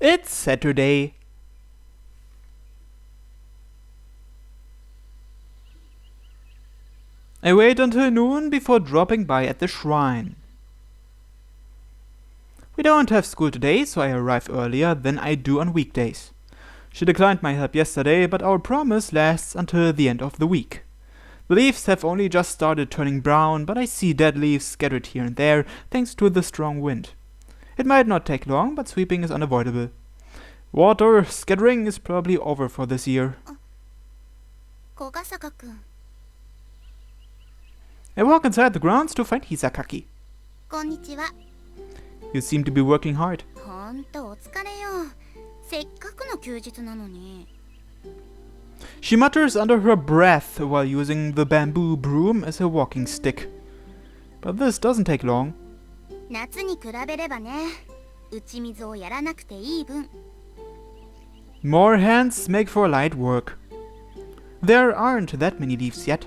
It's Saturday. I wait until noon before dropping by at the shrine. We don't have school today, so I arrive earlier than I do on weekdays. She declined my help yesterday, but our promise lasts until the end of the week. The leaves have only just started turning brown, but I see dead leaves scattered here and there thanks to the strong wind. It might not take long, but sweeping is unavoidable. Water scattering is probably over for this year. I walk inside the grounds to find Hisakaki. You seem to be working hard. She mutters under her breath while using the bamboo broom as a walking stick. But this doesn't take long. More hands make for light work. There aren't that many leaves yet.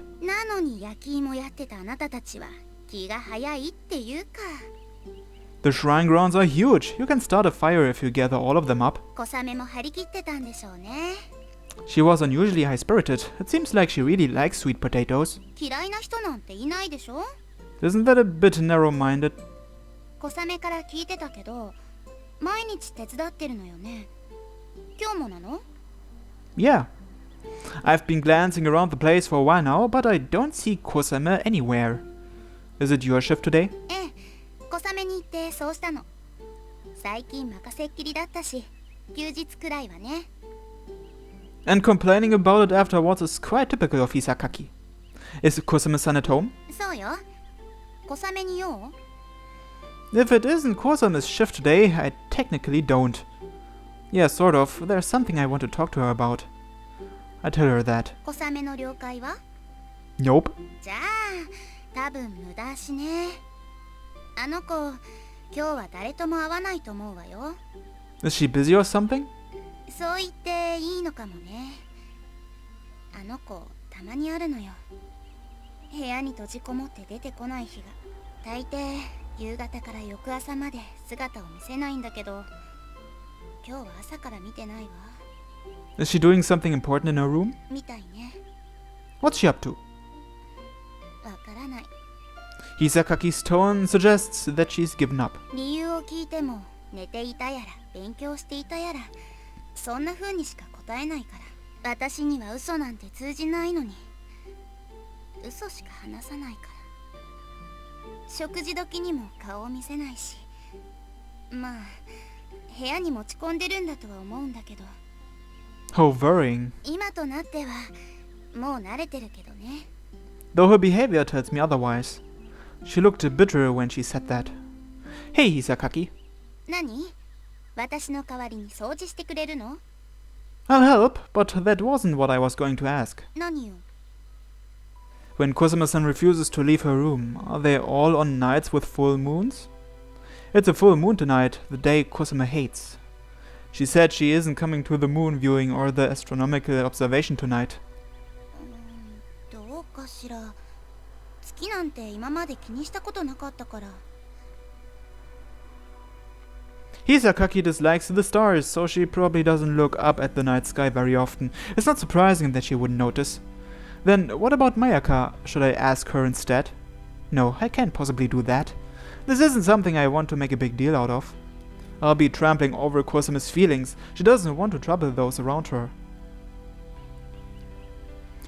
The shrine grounds are huge. You can start a fire if you gather all of them up. She was unusually high-spirited. It seems like she really likes sweet potatoes. Isn't that a bit narrow-minded? Yeah. I've been glancing around the place for a while now, but I don't see Kosame anywhere. Is it your shift today? And complaining about it afterwards is quite typical of Hisakaki. Is Kosame-san at home? If it isn't Kosame's shift today, I technically don't. Yeah, sort of. There's something I want to talk to her about. I tell her that. Nope. Is she busy or something? Is she doing something important in her room? What's she up to? Hisakaki's tone suggests that she's given up. How worrying. Though her behavior tells me otherwise. She looked bitter when she said that. Hey, Hisakaki. I'll help, but that wasn't what I was going to ask. When Kosame-san refuses to leave her room, are they all on nights with full moons? It's a full moon tonight, the day Kosame hates. She said she isn't coming to the moon viewing or the astronomical observation tonight. Hisakaki dislikes the stars, so she probably doesn't look up at the night sky very often. It's not surprising that she wouldn't notice. Then what about Mayaka? Should I ask her instead? No, I can't possibly do that. This isn't something I want to make a big deal out of. I'll be trampling over Kosame's feelings. She doesn't want to trouble those around her.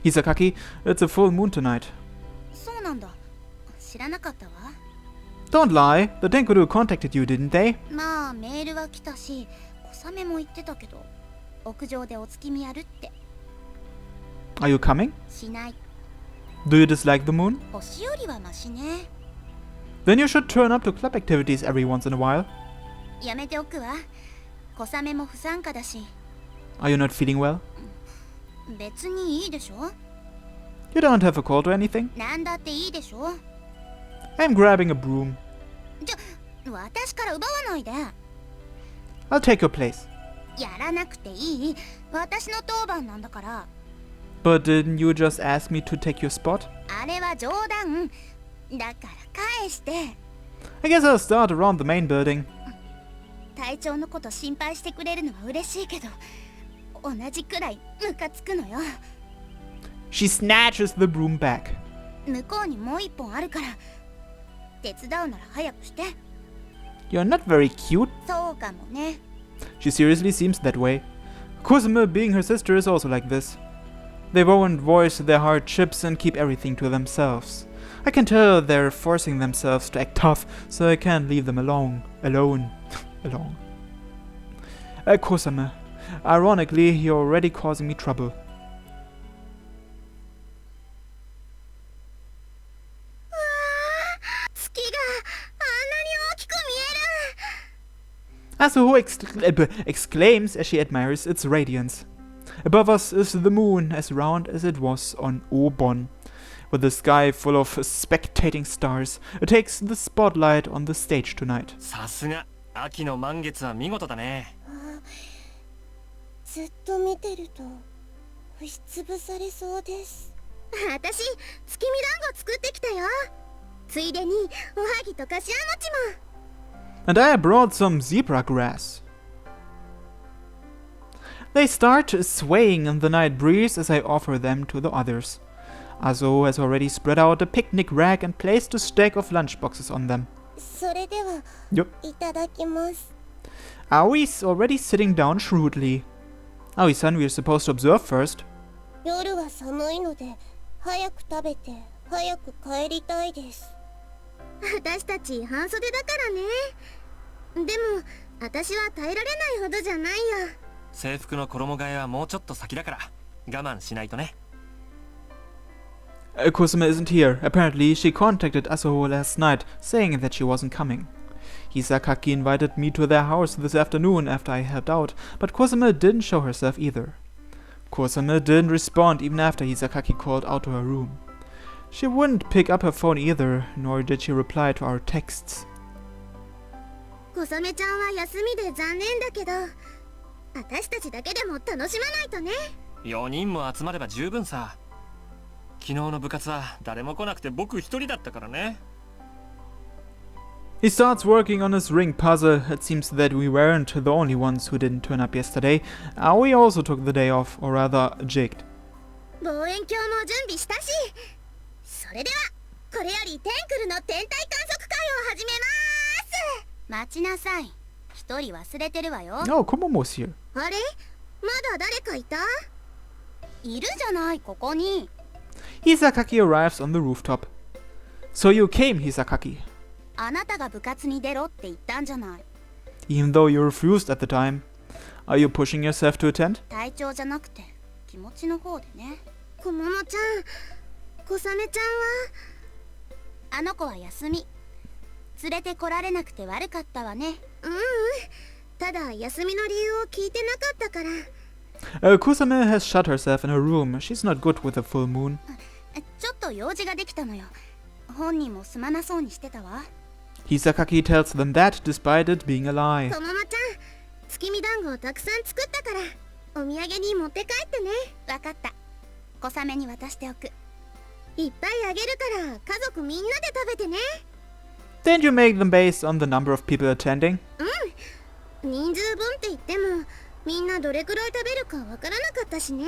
Hisakaki, it's a full moon tonight. Don't lie. The Tenkuru contacted you, didn't they? Are you coming? Do you dislike the moon? Then you should turn up to club activities every once in a while. Are you not feeling well? You don't have a cold or anything? I'm grabbing a broom. I'll take your place. But didn't you just ask me to take your spot? I guess I'll start around the main building. 隊長のこと心配してくれるのは嬉しいけど、同じくらいムカつくのよ。 She snatches the broom back. 向こうにもう一本あるから、手伝うなら早くして。 You're not very cute. そうかもね。 She seriously seems that way. Kosame, being her sister, is also like this. They won't voice their hardships and keep everything to themselves. I can tell they're forcing themselves to act tough, so I can't leave them alone. Alone. Kosame, ironically, you're already causing me trouble. Asuho exclaims as she admires its radiance. Above us is the moon, as round as it was on Obon. With the sky full of spectating stars, it takes the spotlight on the stage tonight. さすが、秋の満月は見事だね。ずっと見てると押しつぶされそうです。私、月見団子作ってきたよ。ついでにおはぎとかしわ餅も。 And I brought some zebra grass. They start swaying in the night breeze as I offer them to the others. Azo has already spread out a picnic rag and placed a stack of lunchboxes on them. それでは、いただきます。 Aoi's already sitting down shrewdly. Aoi-san, we're supposed to observe first. 夜は寒いので、早く食べて、早く帰りたいです。私たち半袖だからね。でも私は耐えられないほどじゃないよ。制服の衣替えはもうちょっと先だから我慢しないとね。Kosame isn't here. Apparently, she contacted Asuho last night, saying that she wasn't coming. Hisakaki invited me to their house this afternoon after I helped out, but Kosame didn't show herself either. Kosame didn't respond even after Hisakaki called out to her room. She wouldn't pick up her phone either, nor did she reply to our texts. コサメちゃんは休みで残念だけど、私たちだけでも楽しまないとね。4人も集まれば十分さ。昨日の部活は誰も来なくて僕一人だったからね。He starts working on his ring puzzle. It seems that we weren't the only ones who didn't turn up yesterday. We also took the day off, or rather, jigged. 望遠鏡も準備したし、それではこれよりテンクルの天体観測会を始めます。待ちなさい。一人忘れてるわよ。Oh, Komomo's here. あれ？まだ誰かいた？いるじゃない、ここに。Hisakaki arrives on the rooftop. So you came, Hisakaki. あなたが部活に出ろって言ったんじゃない。Even though you refused at the time. Are you pushing yourself to attend? 体調じゃなくて気持ちの方でね。小桃ちゃん、小雨ちゃんは？あの子は休み。連れてこられなくて悪かったわね。ただ休みの理由を聞いてなかったから。Kosame has shut herself in her room. She's not good with a full moon. ちょっと用事ができたのよ。本人もすまなそうにしてたわ。Hisakaki tells them that despite it being a lie. 小桃ちゃん、月見団子をたくさん作ったからお土産に持って帰ってね。わかった。小雨に渡しておく。いっぱいあげるから家族みんなで食べてね。Didn't you make them based on the number of people attending? 人数分って言ってもみんなどれくらい食べるかわからなかったしね。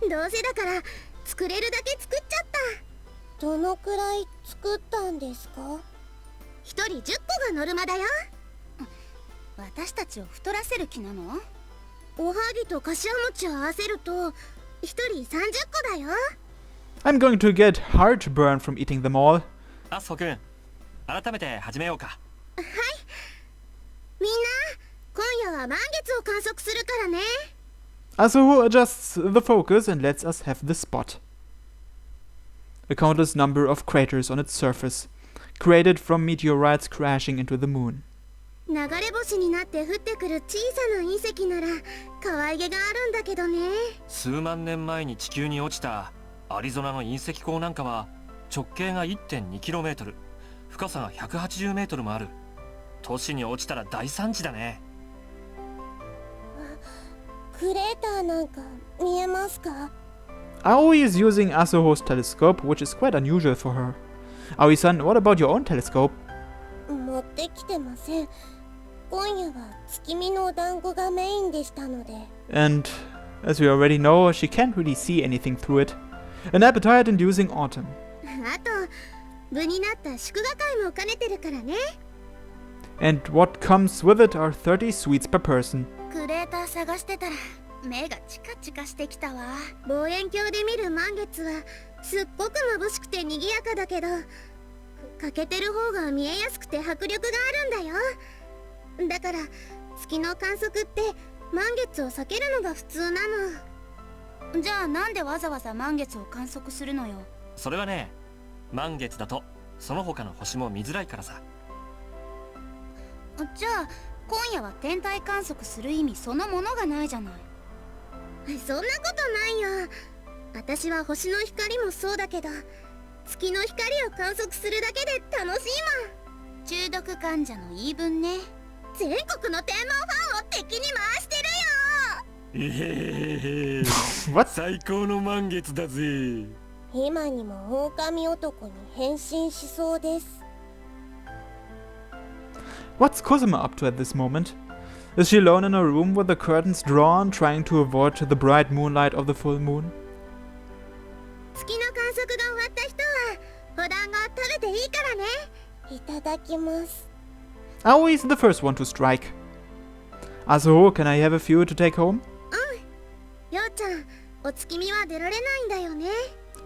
どうせだから作れるだけ作っちゃった。どのくらい作ったんですか？一人10個がノルマだよ。私たちを太らせる気なの？おはぎとかしわ餅を合わせると一人30個だよ。I'm going to get heartburn from eating them all. あすほくん、改めて始めようか。はい。みんな、今夜は満月を観測するからね。Asuho adjusts the focus and lets us have the spot. A countless number of craters on its surface, created from meteorites crashing into the moon. 流れ星になって降ってくる小さな隕石なら可愛げがあるんだけどね。数万年前に地球に落ちたアリゾナの隕石鉱なんかは直径が 1.2km、深さが 180m もある。都市に落ちたら大惨事だね。クレーターなんか見えますか？ Aoi is using Asuho's telescope, which is quite unusual for her. Aoi-san, what about your own telescope? 持ってきてません。今夜は月見のお団子がメインでしたので。 And as we already know, she can't really see anything through it. An appetite-inducing autumn. あと部になった祝賀会も兼ねてるからね。 And what comes with it are 30 sweets per person. クレーター探してたら目がチカチカしてきたわ。望遠鏡で見る満月はすっごく眩しくて賑やかだけど、欠けてる方が見えやすくて迫力があるんだよ。だから月の観測って満月を避けるのが普通なの。じゃあなんでわざわざ満月を観測するのよ。それはね、満月だとその他の星も見づらいからさ。じゃあ今夜は天体観測する意味そのものがないじゃない。そんなことないよ。私は星の光もそうだけど、月の光を観測するだけで楽しいもん。中毒患者の言い分ね。全国の天文ファンを敵に回してるよ。えへへへ What? 最高の満月だぜ。今にも狼男に変身しそうです。 What's Kosame up to at this moment? Is she alone in her room with the curtains drawn, trying to avoid the bright moonlight of the full moon? 月の観測が終わった人はお団子食べていいからね。いただきます。 Aoi's the first one to strike. Asuho, can I have a few to take home? ようちゃん、お月見は出られないんだよね。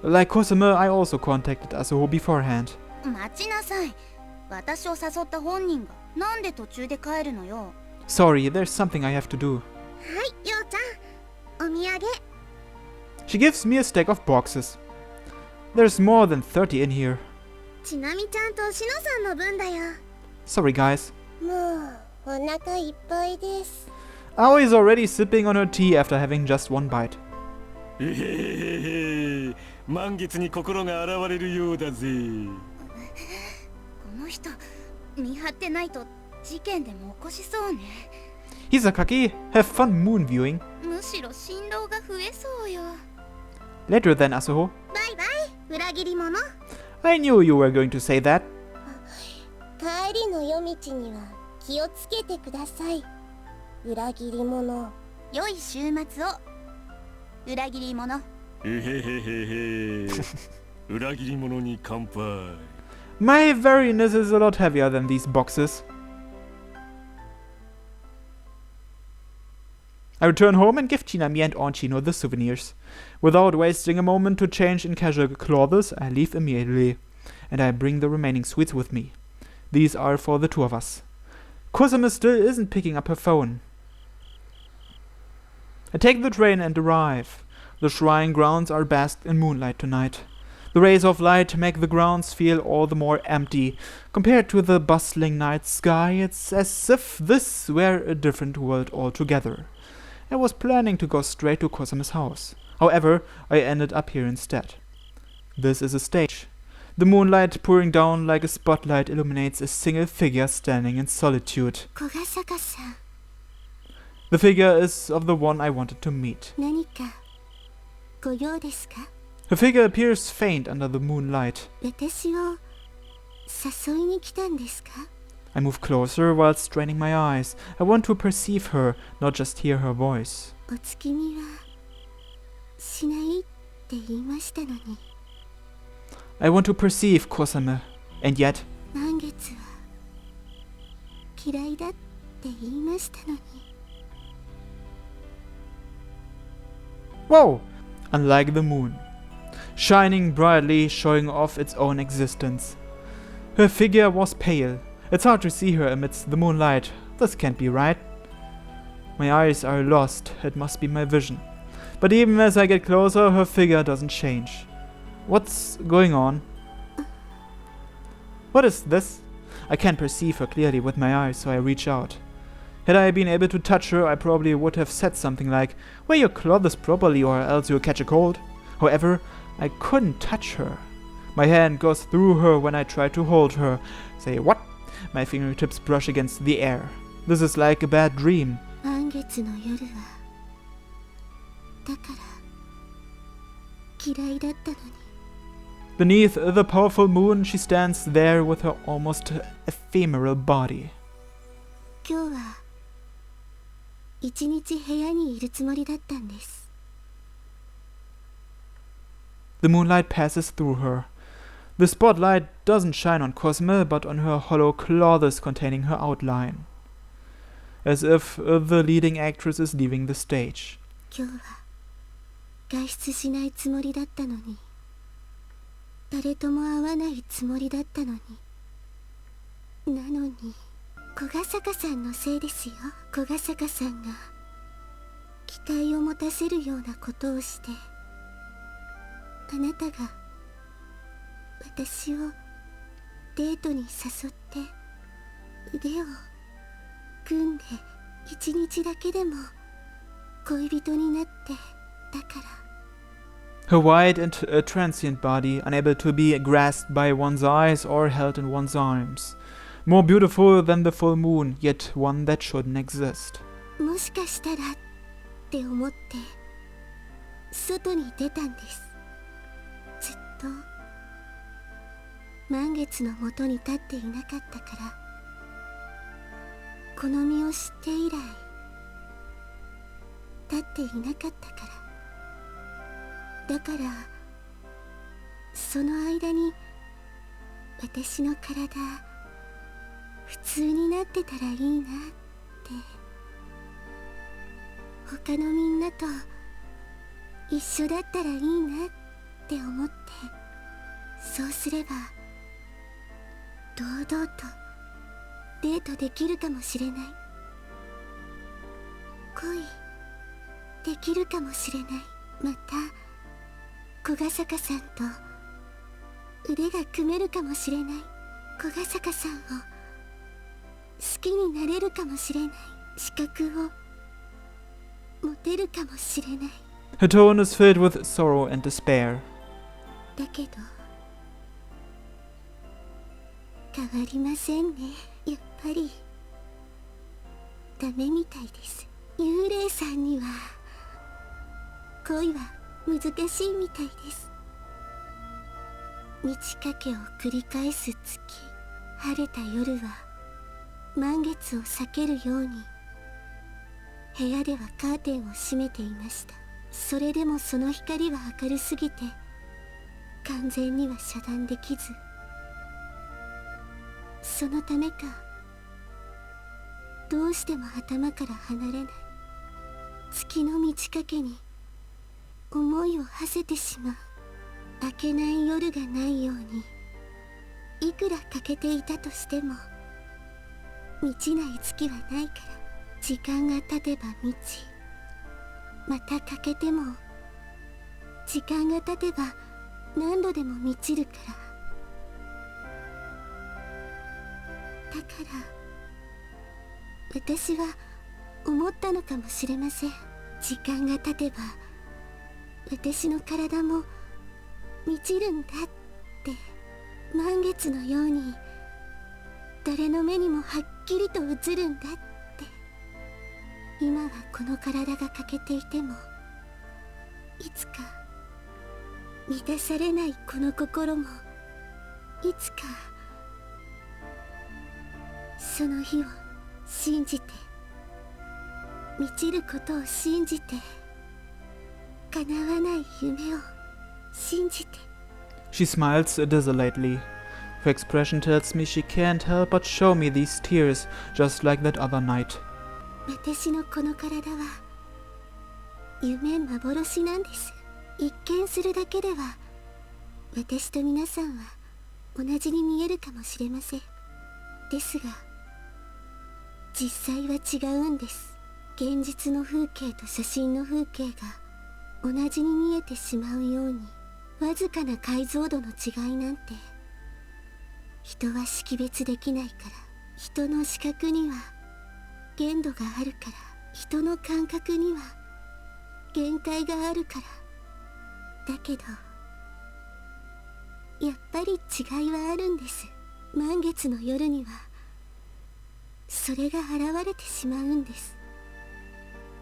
Like Kosame, I also contacted Asuho beforehand. 待ちなさい。私を誘った本人がなんで途中で帰るのよ。 Sorry, there's something I have to do. はい、ようちゃん、お土産。 She gives me a stack of boxes. There's more than 30 in here. ちなみちゃんとしのさんの分だよ。 Sorry, guys. もうお腹いっぱいです。 Aoi is already sipping on her tea after having just one bite. えへへへ、満月に心が現れるようだぜ。この人、見張ってないと事件でも起こしそうね。 Hisakaki, have fun moon viewing. むしろ振動が増えそうよ。 Later then, Asuho. バイバイ、裏切り者。 I knew you were going to say that. 帰りの夜道には気をつけてください。裏切り者。良い週末を。裏切り者。えへへへへ裏切り者に乾杯。 My wariness is a lot heavier than these boxes. I return home and give Chinami and Onchino the souvenirs. Without wasting a moment to change in casual clothes, I leave immediately, and I bring the remaining sweets with me. These are for the two of us. Kosame still isn't picking up her phone. I take the train and arrive. The shrine grounds are bathed in moonlight tonight. The rays of light make the grounds feel all the more empty. Compared to the bustling night sky, it's as if this were a different world altogether. I was planning to go straight to Kosame's house. However, I ended up here instead. This is a stage. The moonlight pouring down like a spotlight illuminates a single figure standing in solitude. 小笠原さん、 The figure is of the one I wanted to meet. 何かご用ですか？ Her figure appears faint under the moonlight. 私を誘いに来たんですか？ I move closer while straining my eyes. I want to perceive her, not just hear her voice. お月見はしないって言いましたのに。 I want to perceive Kosame, and yet 満月は嫌いだって言いましたのに。 whoa! Unlike the moon, shining brightly, showing off its own existence. Her figure was pale. It's hard to see her amidst the moonlight. This can't be right. My eyes are lost. It must be my vision. But even as I get closer, her figure doesn't change. What's going on? What is this? I can't perceive her clearly with my eyes, so I reach out. Had I been able to touch her, I probably would have said something like, "Wear your clothes properly or else you'll catch a cold." However, I couldn't touch her. My hand goes through her when I try to hold her. Say what? My fingertips brush against the air. This is like a bad dream. 満月の夜はだから嫌いだったのに。 Beneath the powerful moon, she stands there with her almost ephemeral body. 今日は一日部屋にいるつもりだったんです。 The moonlight passes through her. The spotlight doesn't shine on Kosame, but on her hollow clothes containing her outline, as if the leading actress is leaving the stage. 今日は外出しないつもりだったのに、誰とも会わないつもりだったのに、なのに小ヶ坂さんのせいですよ。小ヶ坂さんが期待を持たせるようなことをして、あなたが私をデートに誘って腕を組んで一日だけでも恋人になって、だから。 Her white and transient body, unable to be grasped by one's eyes or held in one's arms. More beautiful than the full moon, yet one that shouldn't exist. もしかしたらって思って外に出たんです。ずっと満月のもとに立っていなかったから、この身を知って以来立っていなかったから、だからその間に私の体普通になってたらいいなって、他のみんなと一緒だったらいいなって思って、そうすれば堂々とデートできるかもしれない、恋できるかもしれない、また小ヶ坂さんと腕が組めるかもしれない、小ヶ坂さんを好きになれるかもしれない、資格を持てるかもしれない。 Her tone is filled with sorrow and despair. だけど変わりませんね。やっぱりダメみたいです。幽霊さんには恋は難しいみたいです。満ち欠けを繰り返す月、晴れた夜は満月を避けるように部屋ではカーテンを閉めていました。それでもその光は明るすぎて完全には遮断できず、そのためかどうしても頭から離れない月の満ち欠けに思いを馳せてしまう。明けない夜がないようにいくら欠けていたとしても満ちない月はないから、時間が経てば満ち、また欠けても時間が経てば何度でも満ちるから。だから私は思ったのかもしれません。時間が経てば私の体も満ちるんだって、満月のように誰の目にもはっきりと映るんだって。今はこの体が欠けていてもいつか満たされないこの心もいつかその日を信じて、満ちることを信じて、叶わない夢を信じて。 She smiles desolately. Her expression tells me she can't help but show me these tears, just like that other night. 私のこの体は夢幻なんです。一見するだけでは私と皆さんは同じに見えるかもしれません。ですが実際は違うんです。現実の風景と写真の風景が同じに見えてしまうように、わずかな解像度の違いなんて人は識別できないから。人の視覚には限度があるから、人の感覚には限界があるから。だけどやっぱり違いはあるんです。満月の夜にはそれが現れてしまうんです。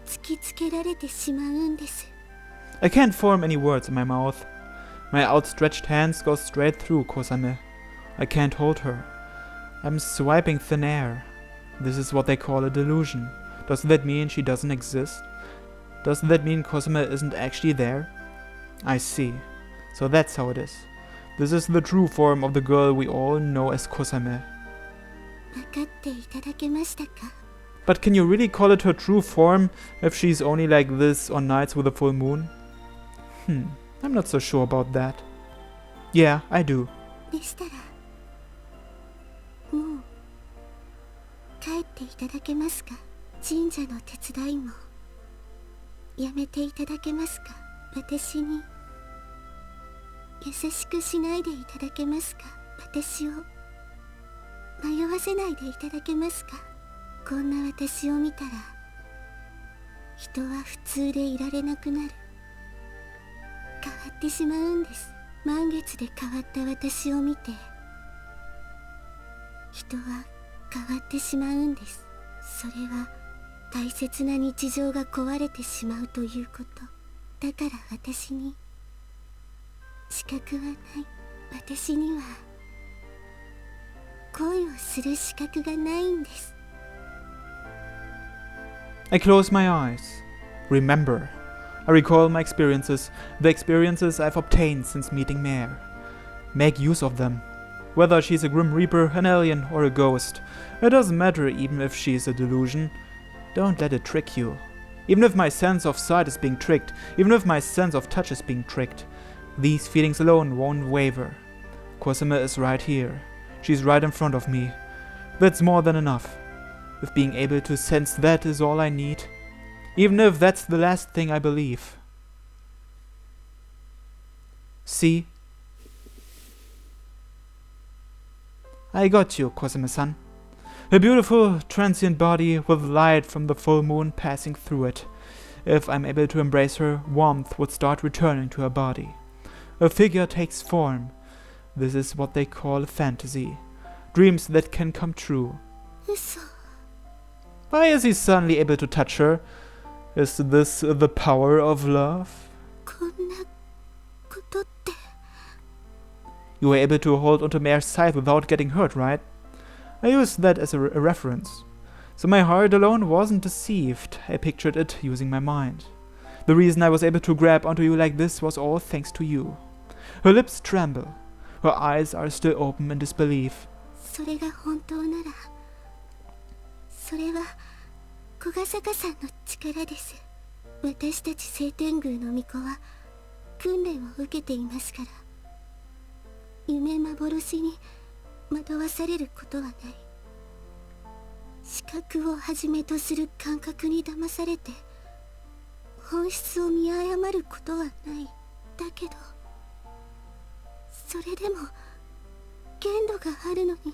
突きつけられてしまうんです。 I can't form any words in my mouth. My outstretched hands go straight through Kosame. I can't hold her. I'm swiping thin air. This is what they call a delusion. Does that mean she doesn't exist? Does that mean Kosame isn't actually there? I see. So that's how it is. This is the true form of the girl we all know as Kosame. 分かっていただけましたか？ But can you really call it her true form if she's only like this on nights with a full moon? I'm not so sure about that. Yeah, I do. でしたらもう帰っていただけますか？神社の手伝いもやめていただけますか？私に優しくしないでいただけますか？私を迷わせないでいただけますか？こんな私を見たら人は普通でいられなくなる。変わってしまうんです。満月で変わった私を見て人は変わってしまうんです。それは大切な日常が壊れてしまうということ。だから私に資格はない。私には恋をする資格がないんです。 I close my eyes. Remember. I recall my experiences, the experiences I've obtained since meeting Mare. Make use of them. Whether she's a Grim Reaper, an alien, or a ghost, it doesn't matter even if she's a delusion. Don't let it trick you. Even if my sense of sight is being tricked, even if my sense of touch is being tricked, these feelings alone won't waver. Kosame is right here. She's right in front of me. That's more than enough. If being able to sense that is all I need, even if that's the last thing I believe. See? I got you, Kosame-san. A beautiful, transient body with light from the full moon passing through it. If I'm able to embrace her, warmth would start returning to her body. A figure takes form. This is what they call a fantasy. Dreams that can come true. 嘘。 Why is he suddenly able to touch her? Is this the power of love? こんなことって。 You were able to hold onto Mare's side without getting hurt, right? I used that as a reference. So my heart alone wasn't deceived. I pictured it using my mind. The reason I was able to grab onto you like this was all thanks to you. Her lips tremble. Her eyes are still open in disbelief. それが本当なら、それは小ヶ坂さんの力です。私たち聖天宮の巫女は訓練を受けていますから、夢幻に惑わされることはない。視覚をはじめとする感覚に騙されて本質を見誤ることはない。だけどそれでも限度があるのに、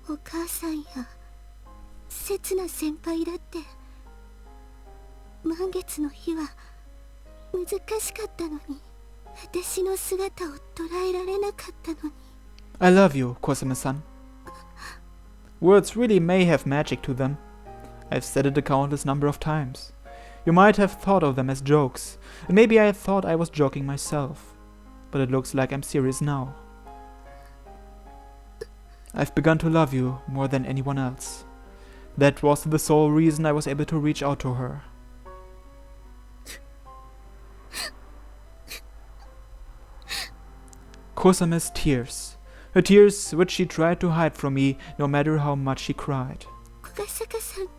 お母さんや刹那先輩だって満月の日は難しかったのに、私の姿を捉えられなかったのに。 I love you, Kosame-san. Words really may have magic to them. I've said it a countless number of times. You might have thought of them as jokes, and maybe I thought I was joking myself. But it looks like I'm serious now. I've begun to love you more than anyone else. That was the sole reason I was able to reach out to her. Kosame's tears. Her tears which she tried to hide from me no matter how much she cried. 小ヶ坂さんが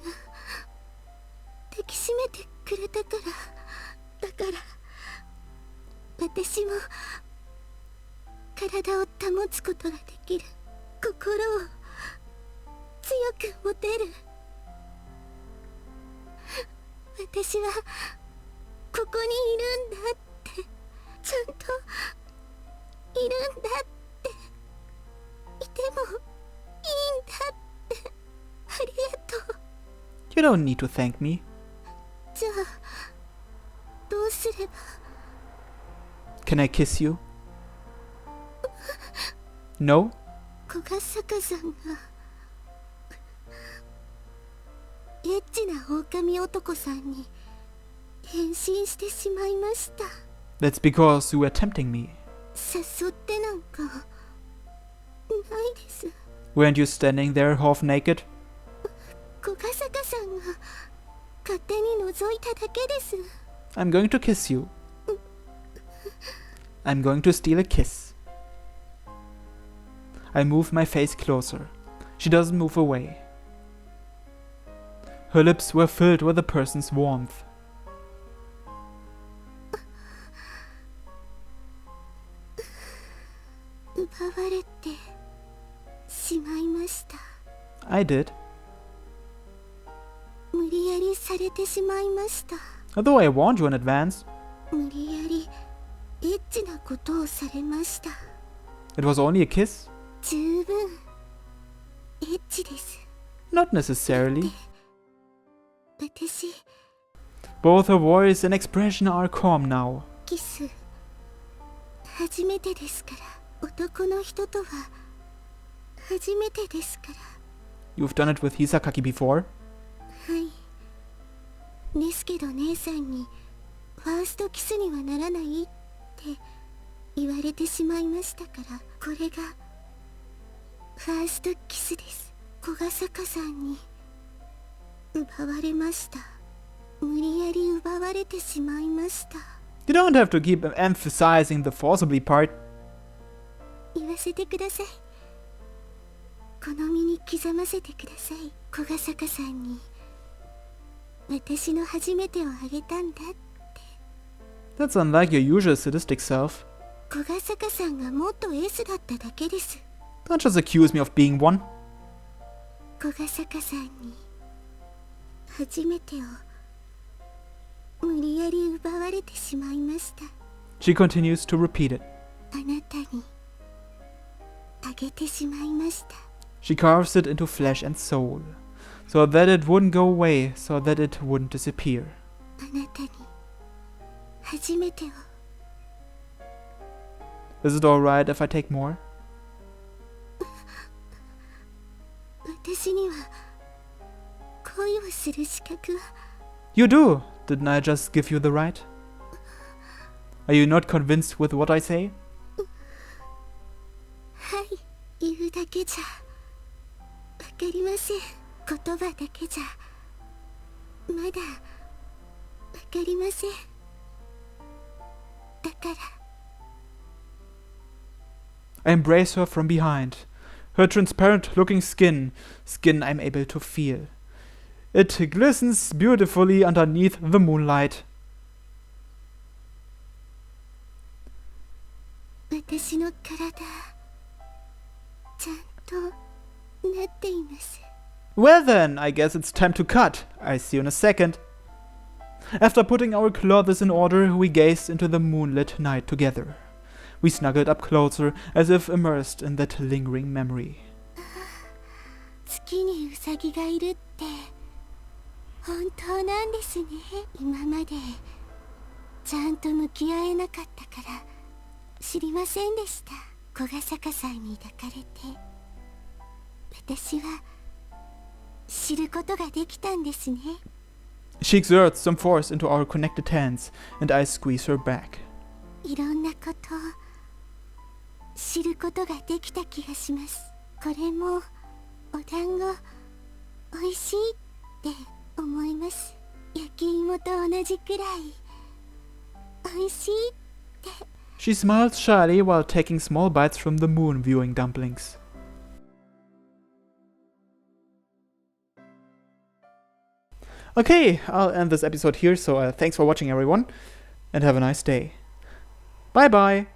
抱きしめてくれたから、だから私も体を保つことができる。心を強く持てる。私はここにいるんだって、ちゃんといるんだって、いてもいいんだって。ありがとう。 You don't need to thank me. じゃあどうすれば。 Can I kiss you? No? 小ヶ坂さんがエッチな狼男さんに変身してしまいました。 That's because you were tempting me. 誘ってなんかないです。 Weren't you standing there half naked? 小笠原さんが勝手に覗いただけです。 I'm going to kiss you. I'm going to steal a kiss. I move my face closer. She doesn't move away. Her lips were filled with a person's warmth. 奪われてしまいました。 I did. 無理やりされてしまいました。 Although I warned you in advance. 無理やりエッチなことをされました。 It was only a kiss? 十分エッチです。 Not necessarily. 私、 Both her voice and expression are calm now. キス初めてですから。男の人とは初めてですから。 You've done it with Hisakaki before? はい。ですけど姉さんにファーストキスにはならないって言われてしまいましたから、これがファーストキスです。小笠原さんに奪われました。無理やり奪われてしまいました。 You don't have to keep emphasizing the forcibly part. 言わせてください。この身に刻ませてください。小笠原さんに私の初めてをあげたんだって。 That's unlike your usual sadistic self. 小笠原さんがもっと S だっただけです。 Don't just accuse me of being one. 小笠原さんに初めてを無理やり奪われてしまいました。 She continues to repeat it. あなたにあげてしまいました。 She carves it into flesh and soul, so that it wouldn't go away, so that it wouldn't disappear. あなたに初めてを。 Is it alright if I take more? 私には恋をする資格は。 You do! Didn't I just give you the right? Are you not convinced with what I say? はい、言うだけじゃわかりません。言葉だけじゃまだわかりません。だから。 I embrace her from behind. Her transparent-looking skin I'm able to feel. It glistens beautifully underneath the moonlight. 私の体ちゃんとなっています。 Well then, I guess it's time to cut. I see you in a second. After putting our clothes in order, we gazed into the moonlit night together. We snuggled up closer, as if immersed in that lingering memory. 月にウサギがいるって本当なんですね。今までちゃんと向き合えなかったから知りませんでした。小笠原さんに抱かれて私は知ることができたんですね。 She exerts some force into our connected hands, and I squeeze her back. いろんなことを知ることができた気がします。これもお団子おいしいって思います。焼き芋と同じくらいおいしいって。 She smiles shyly while taking small bites from the moon viewing dumplings. Okay, I'll end this episode here, so thanks for watching everyone, and have a nice day. Bye bye!